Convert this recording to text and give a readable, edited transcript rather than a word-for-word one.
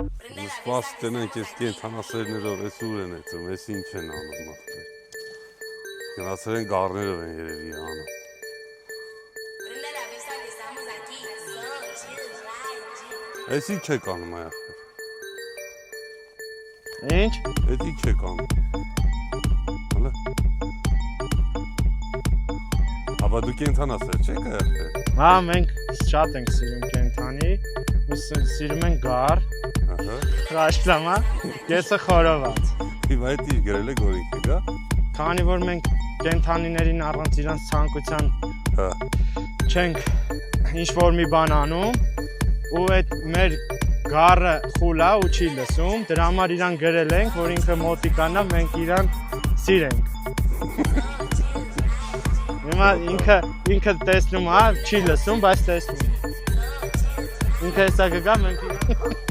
Սպաս տնենք ես կենթանասերներով ես ուր են էծում, ես ինչ են անում աղբեր։ Գնացել են գառներով են երևի անում։ Ես ինչ եք անում այ աղբեր։ Ինչ? Էդ ինչ եք անում։ Հալա։ Աբա դու կենթանասեր չեք այ աղբեր։ Հա, մենք շատ ենք սիրում կենթանի, սիրում ենք գառ, հրաշքլամա, կեսը խորոված։ Հիմա էդ ինչ գրել է գորինքը, գա։ Քանի որ մենք կենթանիներին առանց իրանց ցանկության չենք ինչ-որ մի բան անում, ու այդ մեր գառը խուլ է ու չի լսում, դրա համար իրան գրել ենք, որ ինքը մոտիկանա, մենք իրան սիրենք։ Հիմա ինքը տեսնում է, չի լսում, բայց տեսնում։ Ինքը հեսա կգա, մենք իրան